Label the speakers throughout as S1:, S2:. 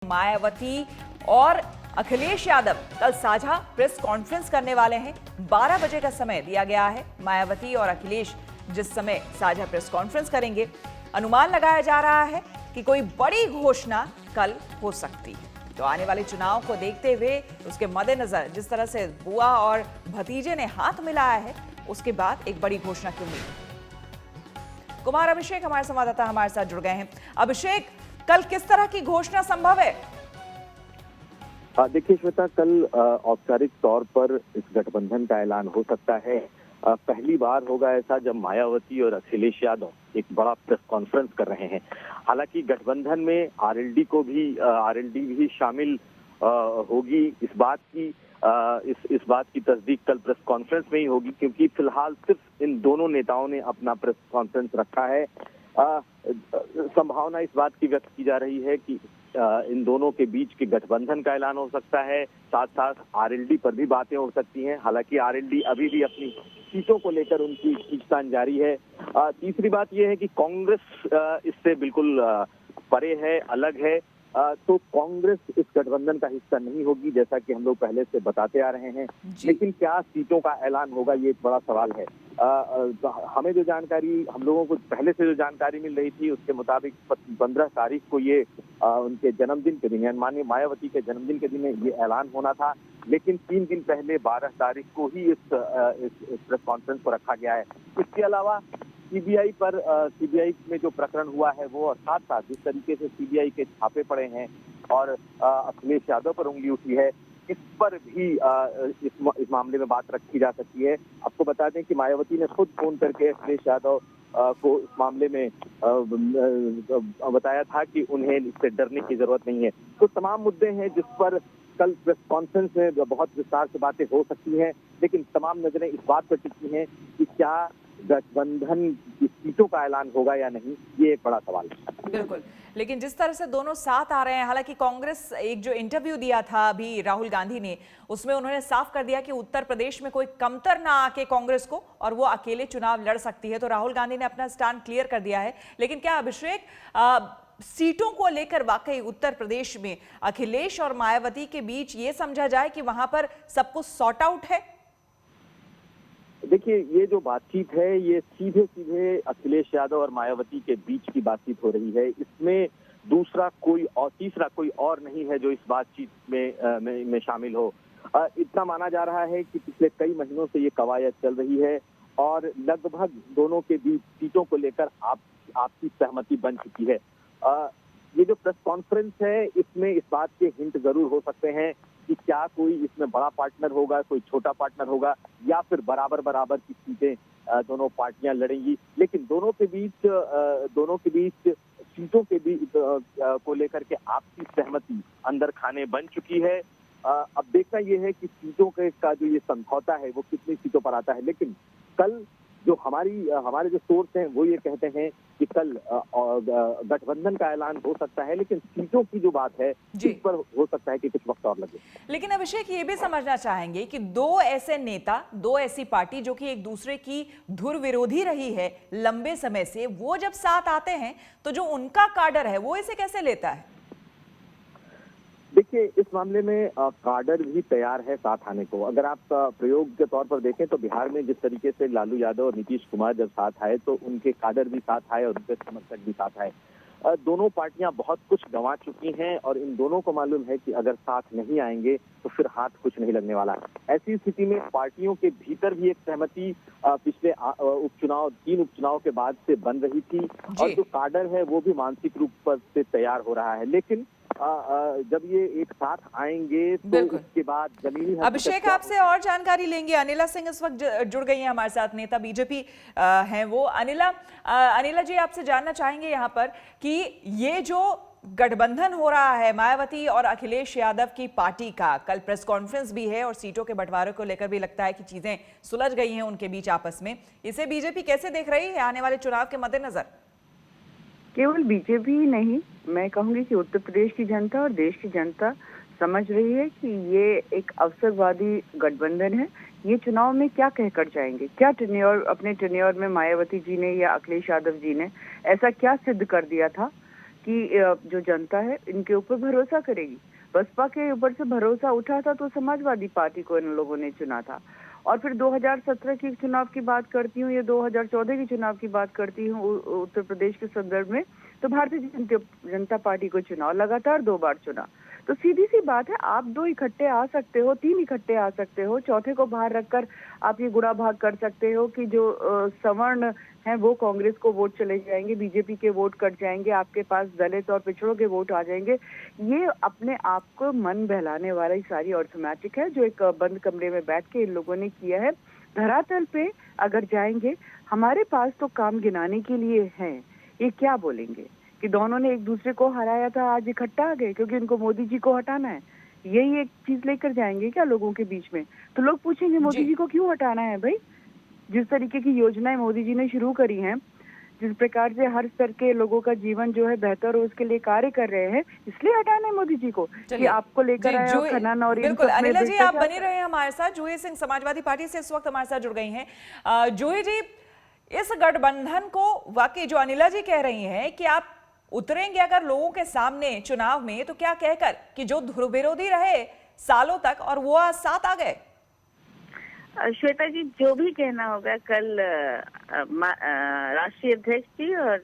S1: मायावती और अखिलेश यादव कल साझा प्रेस कॉन्फ्रेंस करने वाले हैं। 12 बजे का समय दिया गया है। मायावती और अखिलेश जिस समय साझा प्रेस कॉन्फ्रेंस करेंगे, अनुमान लगाया जा रहा है कि कोई बड़ी घोषणा कल हो सकती है। तो आने वाले चुनाव को देखते हुए उसके मद्देनजर जिस तरह से बुआ और भतीजे ने हाथ मिलाया है, उसके बाद एक बड़ी घोषणा की उम्मीद। कुमार अभिषेक हमारे संवाददाता हमारे साथ जुड़ गए हैं। अभिषेक, कल किस तरह की घोषणा संभव है?
S2: देखिए श्वेता, कल औपचारिक तौर पर इस गठबंधन का ऐलान हो सकता है। पहली बार होगा ऐसा जब मायावती और अखिलेश यादव एक बड़ा प्रेस कॉन्फ्रेंस कर रहे हैं। हालांकि गठबंधन में आरएलडी भी शामिल होगी। इस बात की तस्दीक कल प्रेस कॉन्फ्रेंस में ही होगी, क्योंकि फिलहाल सिर्फ इन दोनों नेताओं ने अपना प्रेस कॉन्फ्रेंस रखा है। संभावना इस बात की व्यक्त की जा रही है कि इन दोनों के बीच के गठबंधन का ऐलान हो सकता है। साथ साथ आरएलडी पर भी बातें हो सकती हैं। हालांकि आरएलडी अभी भी अपनी सीटों को लेकर उनकी खींचतान जारी है। तीसरी बात यह है कि कांग्रेस इससे बिल्कुल परे है, अलग है। तो कांग्रेस इस गठबंधन का हिस्सा नहीं होगी, जैसा कि हम लोग पहले से बताते आ रहे हैं। लेकिन क्या सीटों का ऐलान होगा, ये एक बड़ा सवाल है। हमें जो जानकारी, हम लोगों को पहले से जो जानकारी मिल रही थी, उसके मुताबिक 15 तारीख को ये उनके जन्मदिन के दिन, यानी माननीय मायावती के जन्मदिन के दिन ये ऐलान होना था। लेकिन 3 दिन पहले 12 तारीख को ही इस प्रेस कॉन्फ्रेंस को रखा गया है। इसके अलावा सीबीआई में जो प्रकरण हुआ है वो, और साथ साथ जिस तरीके से सीबीआई के छापे पड़े हैं और अखिलेश यादव पर उंगली उठी है, इस पर भी इस मामले में बात रखी जा सकती है। आपको बता दें कि मायावती ने खुद फोन करके अखिलेश यादव को इस मामले में बताया था कि उन्हें इससे डरने की जरूरत नहीं है। तो तमाम मुद्दे हैं जिस पर कल प्रेस कॉन्फ्रेंस में बहुत विस्तार से बातें हो सकती हैं। लेकिन तमाम नजरें इस बात पर टिकी हैं कि क्या गठबंधन की सीटों का ऐलान होगा या नहीं, ये एक बड़ा सवाल है।
S1: बिल्कुल, लेकिन जिस तरह से दोनों साथ आ रहे हैं, हालांकि कांग्रेस एक जो इंटरव्यू दिया था अभी राहुल गांधी ने, उसमें उन्होंने साफ कर दिया कि उत्तर प्रदेश में कोई कमतर ना आके कांग्रेस को, और वो अकेले चुनाव लड़ सकती है। तो राहुल गांधी ने अपना स्टैंड क्लियर कर दिया है। लेकिन क्या अभिषेक, सीटों को लेकर वाकई उत्तर प्रदेश में अखिलेश और मायावती के बीच ये समझा जाए कि वहां पर सब कुछ सॉर्ट आउट है?
S2: देखिए, ये जो बातचीत है ये सीधे सीधे अखिलेश यादव और मायावती के बीच की बातचीत हो रही है। इसमें तीसरा कोई और नहीं है जो इस बातचीत में शामिल हो। इतना माना जा रहा है कि पिछले कई महीनों से ये कवायद चल रही है और लगभग दोनों के बीच सीटों को लेकर आपसी सहमति बन चुकी है। ये जो प्रेस कॉन्फ्रेंस है, इसमें इस बात के हिंट जरूर हो सकते हैं कि क्या कोई इसमें बड़ा पार्टनर होगा, कोई छोटा पार्टनर होगा, या फिर बराबर की सीटें दोनों पार्टियां लड़ेंगी। लेकिन दोनों के बीच सीटों के बीच को लेकर के आपसी सहमति अंदर खाने बन चुकी है। अब देखना यह है कि सीटों का जो ये समझौता है वो कितनी सीटों पर आता है। लेकिन कल जो हमारे जो सोर्स हैं वो ये कहते हैं कि कल गठबंधन का ऐलान हो सकता है, लेकिन सीटों की जो बात है इस पर हो सकता है कि कुछ वक्त और लगे।
S1: लेकिन अभिषेक, ये भी समझना चाहेंगे कि दो ऐसे नेता, दो ऐसी पार्टी जो कि एक दूसरे की धुर विरोधी रही है लंबे समय से, वो जब साथ आते हैं तो जो उनका काडर है वो इसे कैसे लेता है?
S2: देखिए, इस मामले में काडर भी तैयार है साथ आने को। अगर आप प्रयोग के तौर पर देखें तो बिहार में जिस तरीके से लालू यादव और नीतीश कुमार जब साथ आए तो उनके काडर भी साथ आए और उनके समर्थक भी साथ आए। दोनों पार्टियां बहुत कुछ गंवा चुकी हैं और इन दोनों को मालूम है कि अगर साथ नहीं आएंगे तो फिर हाथ कुछ नहीं लगने वाला। ऐसी स्थिति में पार्टियों के भीतर भी एक सहमति पिछले 3 उपचुनाव के बाद से बन रही थी और जो काडर है वो भी मानसिक रूप से तैयार हो रहा है। लेकिन जब ये एक साथ आएंगे तो उसके बाद जमीनी
S1: अभिषेक, आपसे और जानकारी लेंगे। अनिला सिंह इस वक्त जुड़ गई हैं हमारे साथ, नेता बीजेपी हैं वो। अनिला जी, आपसे जानना चाहेंगे यहाँ पर कि ये जो गठबंधन हो रहा है मायावती और अखिलेश यादव की पार्टी का, कल प्रेस कॉन्फ्रेंस भी है और सीटों के बंटवारे को लेकर भी लगता है कि चीजें सुलझ गई हैं उनके बीच आपस में, इसे बीजेपी कैसे देख रही है आने वाले चुनाव के मद्देनजर?
S3: केवल बीजेपी ही नहीं, मैं कहूंगी कि उत्तर प्रदेश की जनता और देश की जनता समझ रही है कि ये एक अवसरवादी गठबंधन है। ये चुनाव में क्या कहकर जाएंगे, क्या अपने टेन्योर में मायावती जी ने या अखिलेश यादव जी ने ऐसा क्या सिद्ध कर दिया था कि जो जनता है इनके ऊपर भरोसा करेगी। बसपा के ऊपर से भरोसा उठा था तो समाजवादी पार्टी को इन लोगों ने चुना था। और फिर 2017 की चुनाव की बात करती हूँ या 2014 की चुनाव की बात करती हूँ उत्तर प्रदेश के संदर्भ में, तो भारतीय जनता पार्टी को चुनाव लगातार 2 बार चुना। तो सीधी सी बात है, आप 2 इकट्ठे आ सकते हो, 3 इकट्ठे आ सकते हो, चौथे को बाहर रखकर आप ये गुणा भाग कर सकते हो कि जो सवर्ण हैं वो कांग्रेस को वोट चले जाएंगे, बीजेपी के वोट कट जाएंगे, आपके पास दलित और पिछड़ों के वोट आ जाएंगे। ये अपने आप को मन बहलाने वाला ही सारी अर्थमैटिक है जो एक बंद कमरे में बैठ के इन लोगों ने किया है। धरातल पे अगर जाएंगे, हमारे पास तो काम गिनाने के लिए है। ये क्या बोलेंगे कि दोनों ने एक दूसरे को हराया था, आज इकट्ठा आ गए क्योंकि इनको मोदी जी को हटाना है। यही एक चीज लेकर जाएंगे क्या लोगों के बीच में? तो लोग पूछेंगे मोदी जी को क्यों हटाना है भाई? जिस तरीके की योजनाएं मोदी जी ने शुरू करी हैं, जिस प्रकार से हर स्तर के लोगों का जीवन जो है बेहतर हो उसके लिए कार्य कर रहे हैं, इसलिए हटाना है मोदी जी को कि आपको लेकर आए हो खनन और
S1: बिल्कुल। अनिला जी आप बने रहे हैं हमारे साथ। जूही सिंह समाजवादी पार्टी से इस वक्त हमारे साथ जुड़ गई हैं। जूही जी, इस गठबंधन को वाकई जो अनिला जी कह रही हैं कि आप उतरेंगे अगर लोगों के सामने चुनाव में, तो क्या कहकर कि जो ध्रुव विरोधी रहे सालों तक और वो आज साथ आ गए?
S4: श्वेता जी, जो भी कहना होगा कल राष्ट्रीय अध्यक्ष जी और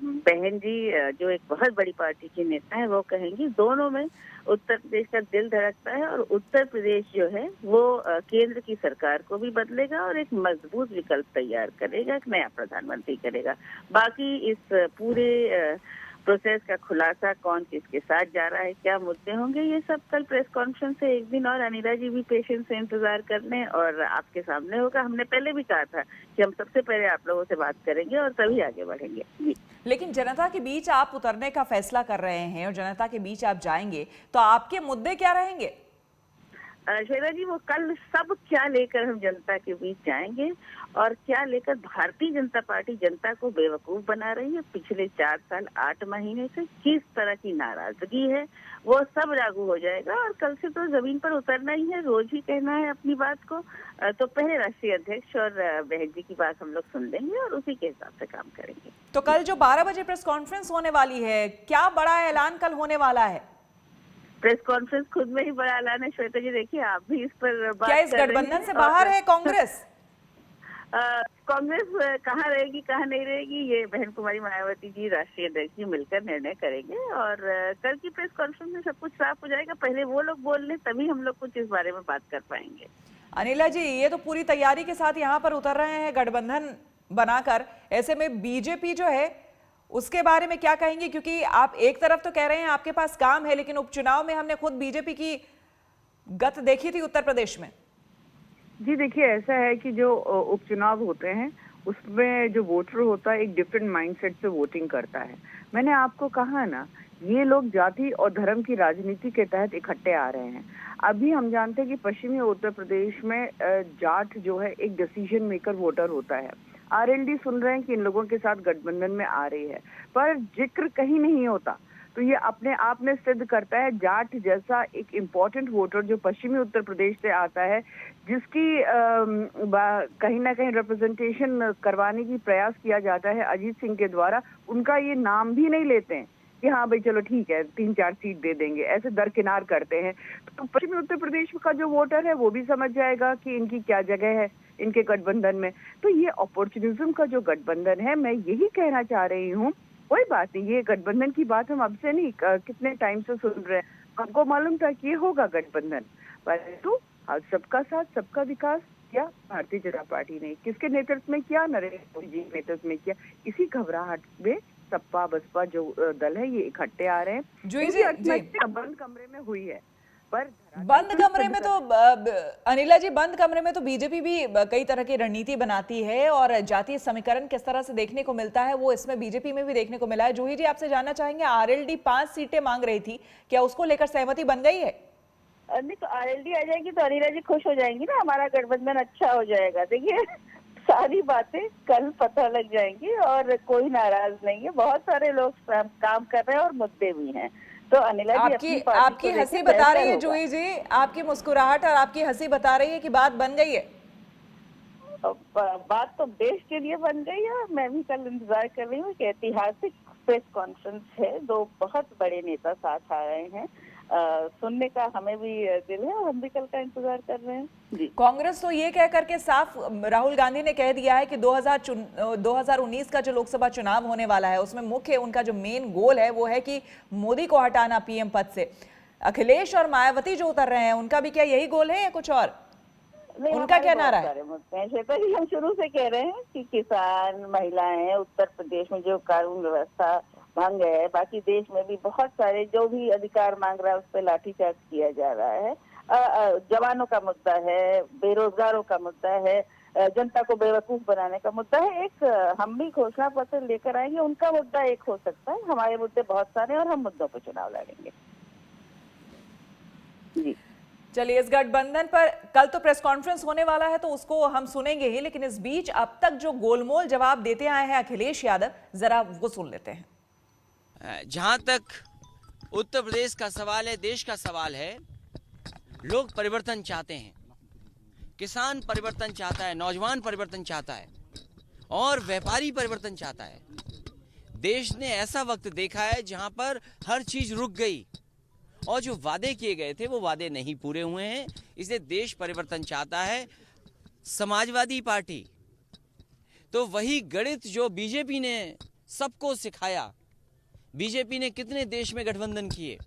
S4: बहन जी जो एक बहुत बड़ी पार्टी की नेता है वो कहेंगी। दोनों में उत्तर प्रदेश का दिल धड़कता है और उत्तर प्रदेश जो है वो केंद्र की सरकार को भी बदलेगा और एक मजबूत विकल्प तैयार करेगा, एक नया प्रधानमंत्री करेगा। बाकी इस पूरे प्रोसेस का खुलासा कौन किसके साथ जा रहा है, क्या मुद्दे होंगे, ये सब कल प्रेस कॉन्फ्रेंस से एक दिन और अनिला जी भी पेशेंस से इंतजार कर लें और आपके सामने होगा। हमने पहले भी कहा था कि हम सबसे पहले आप लोगों से बात करेंगे और तभी आगे बढ़ेंगे जी।
S1: लेकिन जनता के बीच आप उतरने का फैसला कर रहे हैं और जनता के बीच आप जाएंगे, तो आपके मुद्दे क्या रहेंगे?
S4: श्वेता जी, वो कल सब क्या लेकर हम जनता के बीच जाएंगे और क्या लेकर भारतीय जनता पार्टी जनता को बेवकूफ बना रही है पिछले 4 साल 8 महीने से, किस तरह की नाराजगी है, वो सब लागू हो जाएगा। और कल से तो जमीन पर उतरना ही है, रोज ही कहना है अपनी बात को। तो पहले राष्ट्रीय अध्यक्ष और बहन जी की बात हम लोग सुन लेंगे और उसी के हिसाब से काम करेंगे।
S1: तो कल जो 12 बजे प्रेस कॉन्फ्रेंस होने वाली है, क्या बड़ा ऐलान कल होने वाला है?
S4: प्रेस कॉन्फ्रेंस खुद में ही बड़ा ऐलान है श्वेता जी। देखिए, आप भी इस पर बात
S1: क्या इस गठबंधन से बाहर है कांग्रेस?
S4: कांग्रेस कहाँ रहेगी कहाँ नहीं रहेगी, ये बहन कुमारी मायावती जी राष्ट्रीय अध्यक्ष जी मिलकर निर्णय करेंगे और कल की प्रेस कॉन्फ्रेंस में सब कुछ साफ हो जाएगा। पहले वो लोग बोल लें तभी हम लोग कुछ इस बारे में बात कर पाएंगे।
S1: अनिला जी, ये तो पूरी तैयारी के साथ यहाँ पर उतर रहे हैं गठबंधन बनाकर, ऐसे में बीजेपी जो है उसके बारे में क्या कहेंगे? क्योंकि आप एक तरफ तो कह रहे हैं आपके पास काम है, लेकिन उपचुनाव में हमने खुद बीजेपी की गत देखी थी उत्तर प्रदेश में।
S3: जी देखिए, ऐसा है कि जो उपचुनाव होते हैं उसमें जो वोटर होता है एक डिफरेंट माइंडसेट से वोटिंग करता है। मैंने आपको कहा ना, ये लोग जाति और धर्म की राजनीति के तहत इकट्ठे आ रहे हैं। अभी हम जानते हैं कि पश्चिमी उत्तर प्रदेश में जाट जो है एक डिसीजन मेकर वोटर होता है। आरएलडी सुन रहे हैं कि इन लोगों के साथ गठबंधन में आ रही है, पर जिक्र कहीं नहीं होता। तो ये अपने आप में सिद्ध करता है जाट जैसा एक इम्पोर्टेंट वोटर जो पश्चिमी उत्तर प्रदेश से आता है, जिसकी कहीं ना कहीं रिप्रेजेंटेशन करवाने की प्रयास किया जाता है अजीत सिंह के द्वारा, उनका ये नाम भी नहीं लेते हैं कि हाँ भाई चलो ठीक है 3-4 सीट दे देंगे, ऐसे दरकिनार करते हैं। तो पश्चिमी उत्तर प्रदेश का जो वोटर है वो भी समझ जाएगा कि इनकी क्या जगह है इनके गठबंधन में। तो ये अपॉर्चुनिज्म का जो गठबंधन है, मैं यही कहना चाह रही हूँ। कोई बात नहीं, ये गठबंधन की बात हम अब से नहीं कितने टाइम से सुन रहे हैं। हमको मालूम था कि ये होगा गठबंधन, परंतु सबका साथ सबका विकास क्या भारतीय जनता पार्टी ने किसके नेतृत्व में किया, नरेंद्र मोदी जी के नेतृत्व में किया। इसी घबराहट में सपा बसपा जो दल है ये इकट्ठे आ रहे हैं। बंद कमरे में हुई है, पर
S1: बंद कमरे में तो अनिला जी, बंद कमरे में तो बीजेपी भी कई तरह की रणनीति बनाती है और जातीय समीकरण किस तरह से देखने को मिलता है वो इसमें बीजेपी में भी देखने को मिला है। जूही जी, आपसे जानना चाहेंगे, आरएलडी 5 सीटें मांग रही थी, क्या उसको लेकर सहमति बन गई है?
S4: नहीं, तो आरएलडी आ जाएगी तो अनिला जी खुश हो जाएंगी ना, हमारा गठबंधन अच्छा हो जाएगा। देखिए, सारी बातें कल पता लग जाएंगी और कोई नाराज नहीं है। बहुत सारे लोग काम कर रहे हैं और मुद्दे भी हैं। तो अनिला जी
S1: आपकी हंसी बता रही है जूही जी, आपकी मुस्कुराहट और आपकी हंसी बता रही है कि बात बन गई है।
S4: बात तो देश के लिए बन गई है और मैं भी कल इंतजार कर रही हूँ कि ऐतिहासिक प्रेस कॉन्फ्रेंस है, दो बहुत बड़े नेता साथ आ रहे हैं। सुनने का हमें भी दिल है और हम भी कल का इंतजार कर रहे हैं जी।
S1: कांग्रेस तो ये कह करके साफ राहुल गांधी ने कह दिया है कि 2019 का जो लोकसभा चुनाव होने वाला है उसमें मुख्य उनका जो मेन गोल है वो है कि मोदी को हटाना पीएम पद से। अखिलेश और मायावती जो उतर रहे हैं उनका भी क्या यही गोल है या कुछ और? उनका क्या नारा है?
S4: श्वेता जी, हम शुरू से कह रहे हैं कि किसान, महिलाएं, उत्तर प्रदेश में जो कानून व्यवस्था भंग है, बाकी देश में भी बहुत सारे जो भी अधिकार मांग रहा है उस पर लाठीचार्ज किया जा रहा है। जवानों का मुद्दा है, बेरोजगारों का मुद्दा है, जनता को बेवकूफ बनाने का मुद्दा है। एक हम भी घोषणा पत्र लेकर आएंगे, उनका मुद्दा एक हो सकता है, हमारे मुद्दे बहुत सारे हैं और हम मुद्दों पर चुनाव लड़ेंगे जी।
S1: चलिए, इस गठबंधन पर कल तो प्रेस कॉन्फ्रेंस होने वाला है तो उसको हम सुनेंगे ही, लेकिन इस बीच अब तक जो गोलमोल जवाब देते आए हैं अखिलेश यादव, जरा वो सुन लेते हैं।
S5: जहां तक उत्तर प्रदेश का सवाल है, देश का सवाल है, लोग परिवर्तन चाहते हैं, किसान परिवर्तन चाहता है, नौजवान परिवर्तन चाहता है और व्यापारी परिवर्तन चाहता है। देश ने ऐसा वक्त देखा है जहां पर हर चीज रुक गई और जो वादे किए गए थे वो वादे नहीं पूरे हुए हैं, इसलिए देश परिवर्तन चाहता है। समाजवादी पार्टी तो वही गणित जो बीजेपी ने सबको सिखाया। बीजेपी ने कितने देश में गठबंधन किए,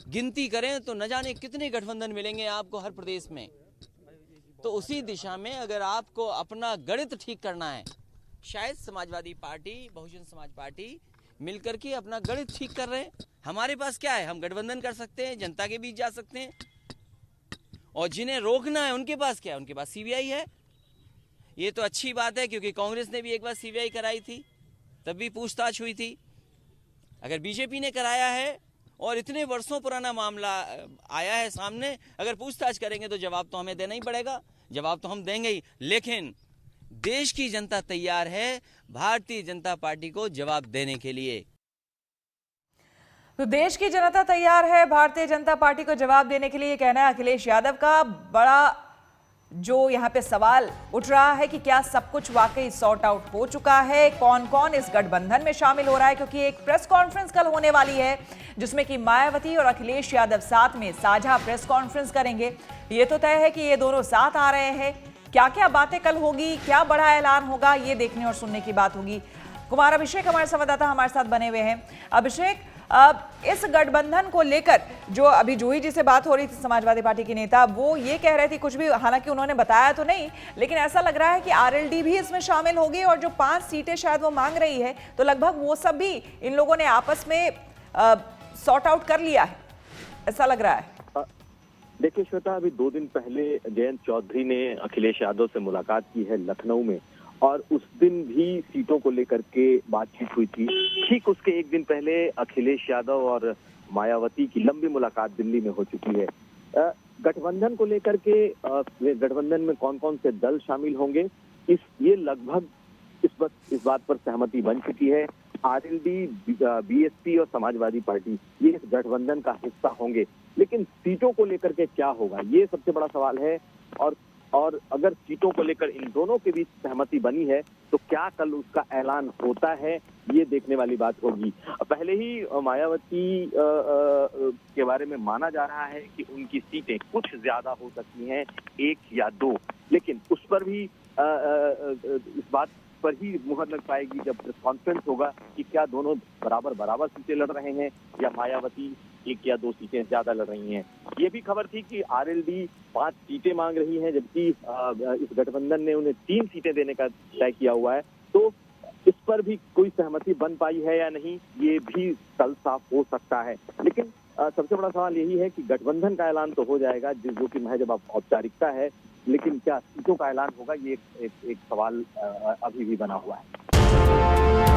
S5: गिनती करें तो न जाने कितने गठबंधन मिलेंगे आपको हर प्रदेश में। तो उसी दिशा में अगर आपको अपना गणित ठीक करना है, शायद समाजवादी पार्टी, बहुजन समाज पार्टी मिलकर के अपना गणित ठीक कर रहे हैं। हमारे पास क्या है, हम गठबंधन कर सकते हैं, जनता के बीच जा सकते हैं, और जिन्हें रोकना है उनके पास क्या है, उनके पास सीबीआई है। ये तो अच्छी बात है क्योंकि कांग्रेस ने भी एक बार सीबीआई कराई थी, तब भी पूछताछ हुई थी। अगर बीजेपी ने कराया है और इतने वर्षों पुराना मामला आया है सामने, अगर पूछताछ करेंगे तो जवाब तो हमें देना ही पड़ेगा, जवाब तो हम देंगे ही। लेकिन देश की जनता तैयार है भारतीय जनता पार्टी को जवाब देने के लिए।
S1: तो देश की जनता तैयार है भारतीय जनता पार्टी को जवाब देने के लिए, ये कहना है अखिलेश यादव का। बड़ा जो यहाँ पे सवाल उठ रहा है कि क्या सब कुछ वाकई सॉर्ट आउट हो चुका है, कौन कौन इस गठबंधन में शामिल हो रहा है, क्योंकि एक प्रेस कॉन्फ्रेंस कल होने वाली है जिसमें कि मायावती और अखिलेश यादव साथ में साझा प्रेस कॉन्फ्रेंस करेंगे। ये तो तय है कि ये दोनों साथ आ रहे हैं, क्या क्या बातें कल होगी, क्या बड़ा ऐलान होगा, ये देखने और सुनने की बात होगी। कुमार अभिषेक हमारे संवाददाता हमारे साथ बने हुए हैं। अभिषेक, इस गठबंधन को लेकर जो अभी जूही जी से बात हो रही थी, समाजवादी पार्टी की नेता, वो ये कह रहे थे, कुछ भी हालांकि उन्होंने बताया तो नहीं, लेकिन ऐसा लग रहा है कि आरएलडी भी इसमें शामिल होगी और जो 5 सीटें शायद वो मांग रही है तो लगभग वो सब भी इन लोगों ने आपस में सॉर्ट आउट कर लिया है, ऐसा लग रहा है।
S2: देखिए श्वेता, अभी 2 दिन पहले जयंत चौधरी ने अखिलेश यादव से मुलाकात की है लखनऊ में, और उस दिन भी सीटों को लेकर के बातचीत हुई थी। ठीक उसके 1 दिन पहले अखिलेश यादव और मायावती की लंबी मुलाकात दिल्ली में हो चुकी है। गठबंधन को लेकर के गठबंधन में कौन कौन से दल शामिल होंगे, ये लगभग इस बात पर सहमति बन चुकी है। आरएलडी, बीएसपी और समाजवादी पार्टी ये इस गठबंधन का हिस्सा होंगे, लेकिन सीटों को लेकर के क्या होगा ये सबसे बड़ा सवाल है। और अगर सीटों को लेकर इन दोनों के बीच सहमति बनी है तो क्या कल उसका ऐलान होता है, ये देखने वाली बात होगी। पहले ही मायावती के बारे में माना जा रहा है कि उनकी सीटें कुछ ज्यादा हो सकती हैं, 1 या 2, लेकिन उस पर भी इस बात पर ही मुहर लग पाएगी जब प्रेस कॉन्फ्रेंस होगा कि क्या दोनों बराबर सीटें लड़ रहे हैं या मायावती 1 या 2 सीटें ज्यादा लड़ रही हैं। ये भी खबर थी कि आरएलडी 5 सीटें मांग रही है, जबकि इस गठबंधन ने उन्हें 3 सीटें देने का तय किया हुआ है। तो इस पर भी कोई सहमति बन पाई है या नहीं, ये भी कल साफ हो सकता है। लेकिन सबसे बड़ा सवाल यही है कि गठबंधन का ऐलान तो हो जाएगा, जो कि महज औपचारिकता है, लेकिन क्या सीटों का ऐलान होगा, ये एक सवाल अभी भी बना हुआ है।